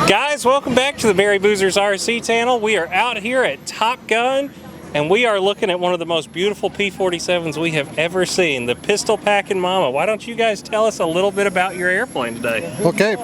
Guys, welcome back to the Barry Boozers RC channel. We are out here at Top Gun, and we are looking at one of the most beautiful P-47s we have ever seen, the Pistol Packin Mama. Why don't you guys tell us a little bit about your airplane today? Okay,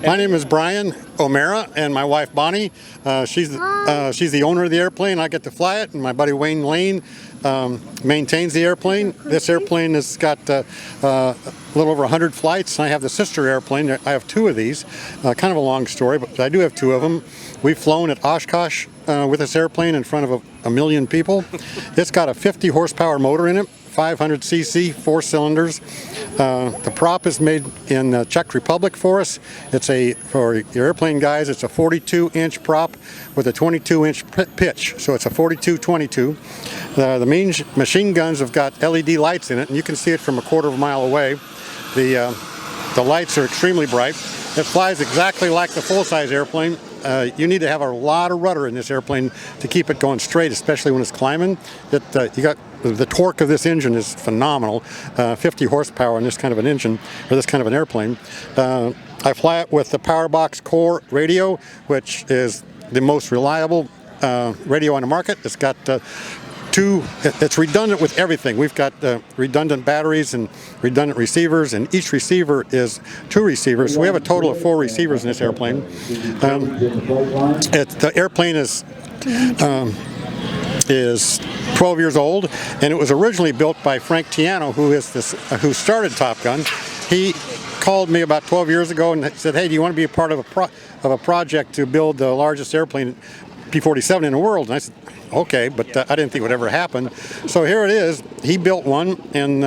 my name is Brian O'Mara, and my wife Bonnie. She's the owner of the airplane. I get to fly it, and my buddy Wayne Lane maintains the airplane. This airplane has got a little over 100 flights. I have the sister airplane. I have two of these. Kind of a long story, but I do have two of them. We've flown at Oshkosh with this airplane in front of a million people. It's got a 50 horsepower motor in it, 500 cc, 4 cylinders. The prop is made in the Czech Republic for us. For your airplane guys, it's a 42-inch prop with a 22-inch pitch, so it's a 42-22. The main machine guns have got LED lights in it, and you can see it from a quarter of a mile away. The lights are extremely bright. It flies exactly like the full-size airplane. You need to have a lot of rudder in this airplane to keep it going straight, especially when it's climbing. The torque of this engine is phenomenal, 50 horsepower in this kind of an engine, or this kind of an airplane. I fly it with the Powerbox Core radio, which is the most reliable radio on the market. It's got it's redundant with everything. We've got redundant batteries and redundant receivers, and each receiver is 2 receivers. So we have a total of 4 receivers in this airplane. The airplane is 12 years old, and it was originally built by Frank Tiano, who started Top Gun. He called me about 12 years ago and said, "Hey, do you want to be a part of a project to build the largest airplane, P-47 in the world?" And I said, "Okay," but I didn't think it would ever happen. So here it is. He built one, and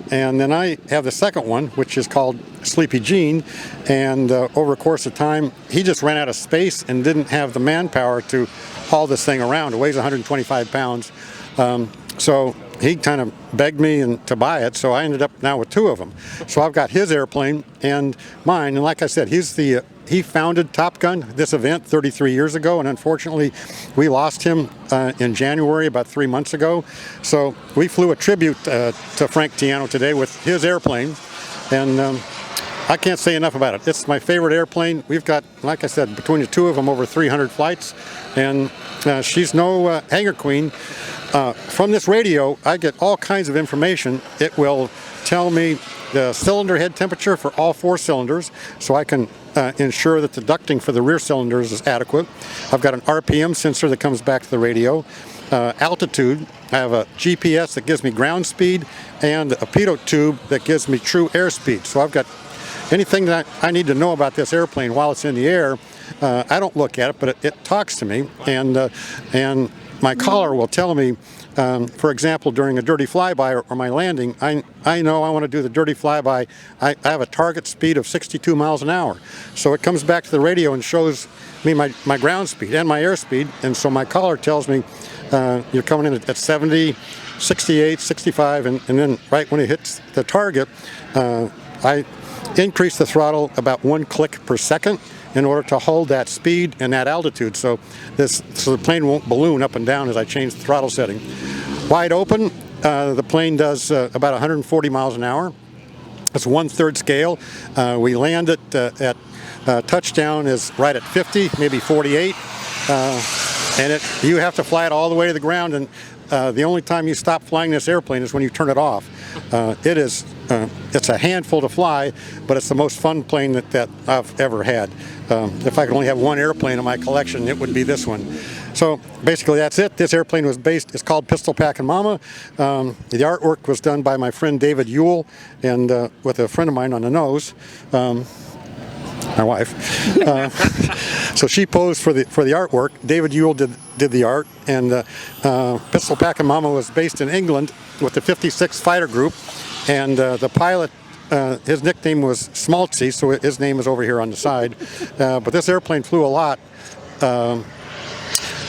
then I have the second one, which is called Sleepy Gene. And over the course of time, he just ran out of space and didn't have the manpower to haul this thing around. It weighs 125 pounds. So he kind of begged me to buy it, so I ended up now with 2 of them. So I've got his airplane and mine, and like I said, he founded Top Gun, this event, 33 years ago, and unfortunately we lost him in January, about 3 months ago. So we flew a tribute to Frank Tiano today with his airplane, and I can't say enough about it. It's my favorite airplane. We've got, like I said, between the 2 of them, over 300 flights, and she's no hangar queen. From this radio, I get all kinds of information. It will tell me the cylinder head temperature for all 4 cylinders, so I can ensure that the ducting for the rear cylinders is adequate. I've got an RPM sensor that comes back to the radio. Altitude, I have a GPS that gives me ground speed, and a pitot tube that gives me true airspeed. So I've got anything that I need to know about this airplane while it's in the air. I don't look at it, but it talks to me, and my caller will tell me, for example, during a dirty flyby or my landing, I know I want to do the dirty flyby. I have a target speed of 62 miles an hour. So it comes back to the radio and shows me my ground speed and my airspeed, and so my caller tells me, you're coming in at 70, 68, 65, and then right when it hits the target, I increase the throttle about 1 click per second in order to hold that speed and that altitude, so the plane won't balloon up and down as I change the throttle setting. Wide open, the plane does about 140 miles an hour. It's 1/3 scale. We land it at touchdown is right at 50, maybe 48, and you have to fly it all the way to the ground, and the only time you stop flying this airplane is when you turn it off. It's a handful to fly, but it's the most fun plane that I've ever had. If I could only have one airplane in my collection, it would be this one. So basically that's it. This airplane was it's called Pistol Packin Mama. The artwork was done by my friend David Ewell, and with a friend of mine on the nose, my wife. So she posed for the artwork. David Ewell did the art, and Pistol Packin Mama was based in England with the 56th Fighter Group, and the pilot, his nickname was Smaltzy, so his name is over here on the side. But this airplane flew a lot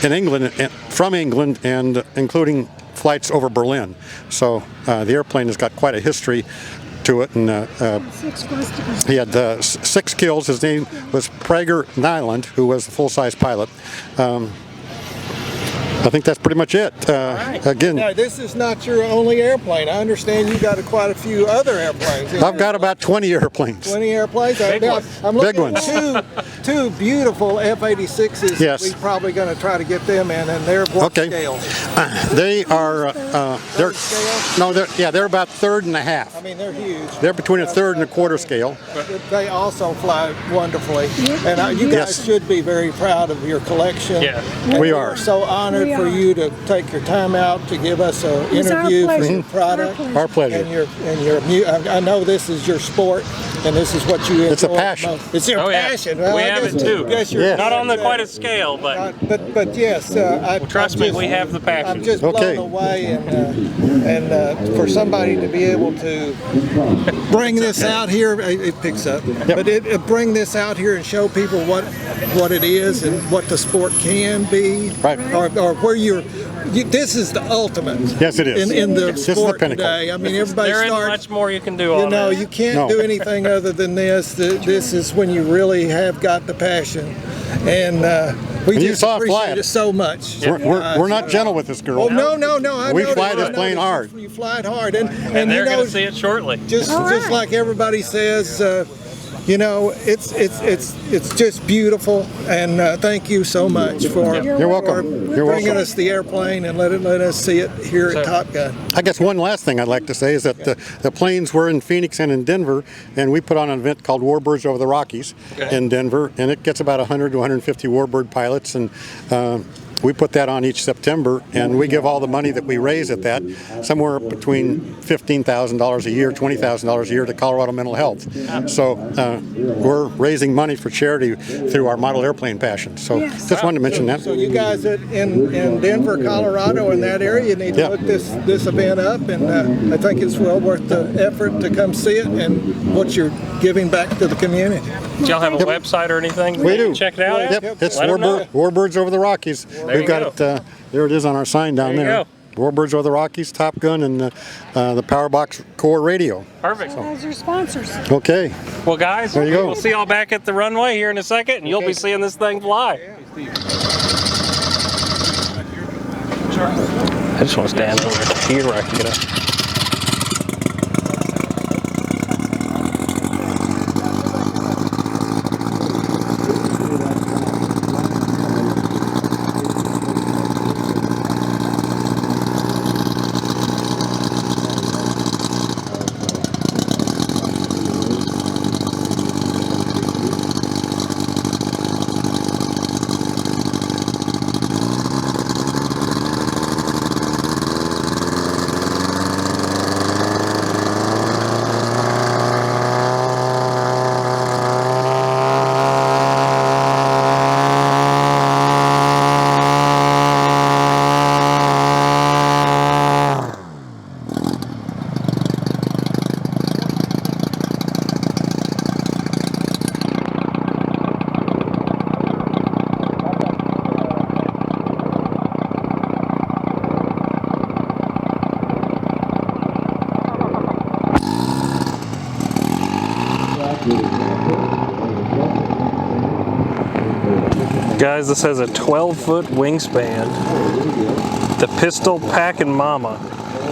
in England, from England, and including flights over Berlin. So the airplane has got quite a history to it, and he had 6 kills. His name was Prager Nyland, who was the full-size pilot. I think that's pretty much it. Again, Now, this is not your only airplane. I understand you got quite a few other airplanes. I've got about 20 airplanes. 20 airplanes. Big ones. I'm looking Big ones. at two beautiful F-86s. Yes. We're probably going to try to get them in, and they're what Okay. scale? They are, they're, Scale? no, they're about third and a half. I mean, they're huge. They're between a third and a quarter scale. They also fly wonderfully, and you guys Yes. should be very proud of your collection. Yeah. And We we're are. so honored We for are. you to take your time out to give us an It's our interview for pleasure. your product. Our pleasure. I know this is your sport, and this is what you enjoy. It's a passion. most. It's your Oh, yeah. passion. We Well, I have guess- it too. guess you're- Yeah. Not on the quite a scale, but but yes, trust me, we have the passion. I'm just Okay. blown away, and for somebody to be able to bring this out here, it picks up. But it bring this out here and show people what it is and what the sport can be, Right. or where this is the ultimate. Yes, it is. In the This is the sport pinnacle. today. I mean, everybody there isn't starts. much more you can do You on know, it. you can't No. do anything other than this. This is when you really have got the passion, and we And you just saw it fly appreciate it. it so much. We're not gentle with this girl. Oh no! I We noticed- fly I this plane noticed hard. You fly it hard, and and you they're know, going to see it shortly. just All right. like everybody says, you know, it's just beautiful. And thank you so much for You're welcome. for You're bringing welcome. us the airplane and let us see it here at Top Gun. I guess one last thing I'd like to say is that the planes were in Phoenix and in Denver, and we put on an event called Warbirds Over the Rockies in Denver, and it gets about 100 to 150 Warbird pilots, and we put that on each September, and we give all the money that we raise at that, somewhere between $15,000 a year, $20,000 a year to Colorado Mental Health. So we're raising money for charity through our model airplane passion. So Yes. just wanted to mention that. So you guys in Denver, Colorado, in that area, you need to Yeah. look this event up, and I think it's well worth the effort to come see it and what you're giving back to the community. Do y'all have a website or anything? We do. Check it out. Yep, it's Let 'em know. Warbirds Over the Rockies. There We've you got go. it. There it is on our sign down There you there. Warbirds Over the Rockies, Top Gun, and the Powerbox Core Radio. Perfect. Those are sponsors. Okay. Well, guys, There you go. we'll see y'all back at the runway here in a second, and you'll be seeing this thing fly. I just want to stand over here where I can get up. Guys, this has a 12-foot wingspan. The pistol Packin Mama.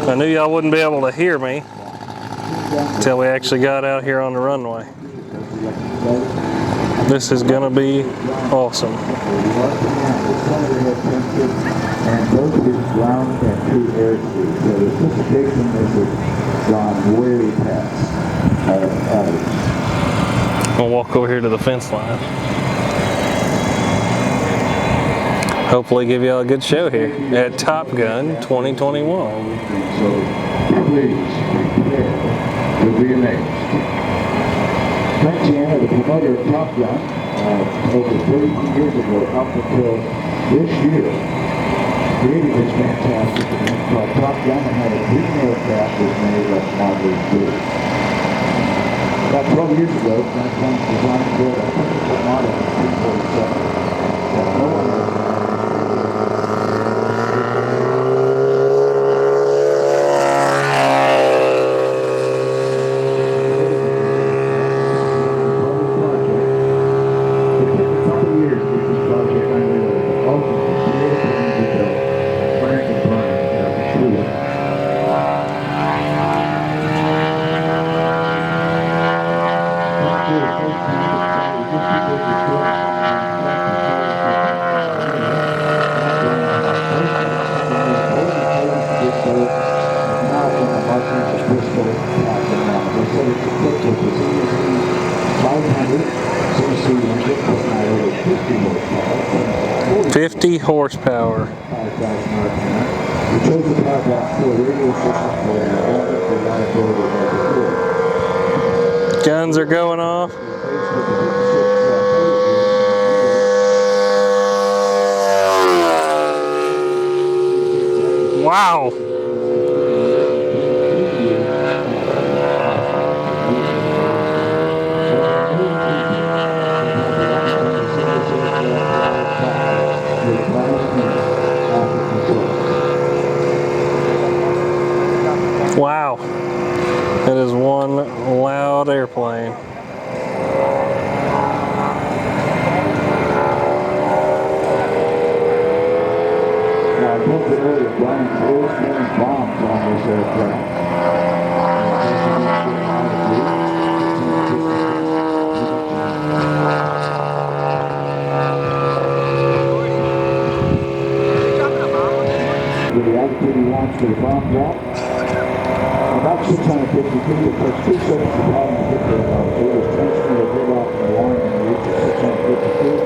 I knew y'all wouldn't be able to hear me until we actually got out here on the runway. This is gonna be awesome. And both of these ground and two air speeds. So the sophistication has gone way past average. We'll walk over here to the fence line. Hopefully give y'all a good show here at Top Gun 2021. So please prepare to be amazed. Frank Tiano, the promoter of Top Gun, over 30 years ago, up until this year, created this fantastic event called Top Gun and had a dream aircraft was made of Model 2. About 12 years ago, Frank Tiano designed and built a perfect model of P-47 that no one else 50 horsepower. We chose the power block for radio system for reliability of the Guns are going off. Wow. Wow. It is one loud airplane. Now, I told you earlier, Brian's always throwing bombs on this aircraft. With the altitude he wants for the bomb drop, about 650 feet, it takes 2 seconds to power to get there. It was transferred a bit off in the line and reached 650 feet.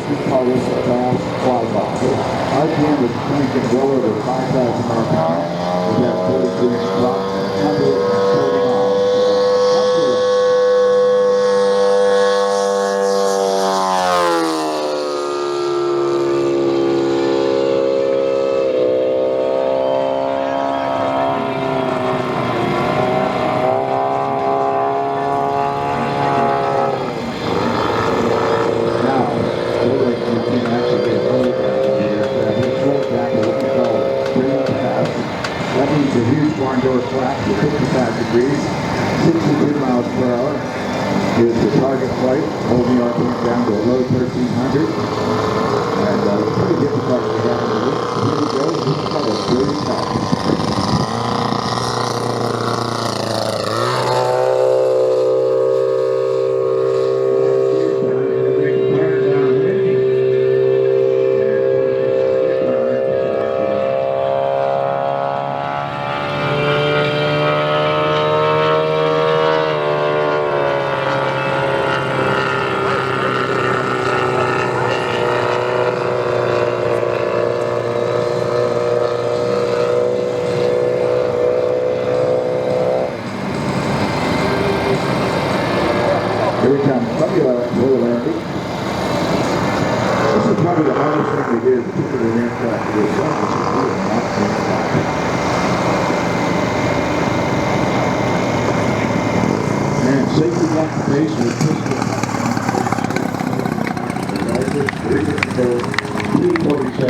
we call this a fast flyby. RPM is cranking well over 5,000 RPM. We have 42-inch clock, 140 miles. That means a huge barn door flap to 55 degrees, 62 miles per hour is the target flight, holding RPM down to a low 1300. And it's pretty difficult to get in the wind. Here we go, this is called a dirty top. Here we come. Probably a little landing. This is probably the hardest thing we do, particularly in aircraft to do. And safety lock the base with pistol. The largest vertical P-47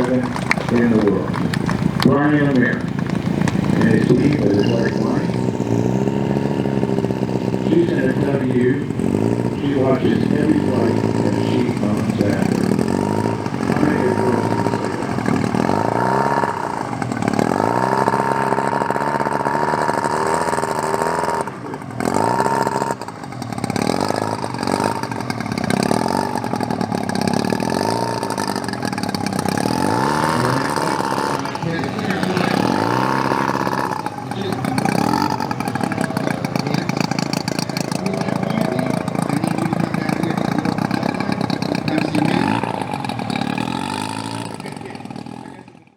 in the world. Barney on there. And his team with his white line. She's in a W. She watches every flight that she comes after.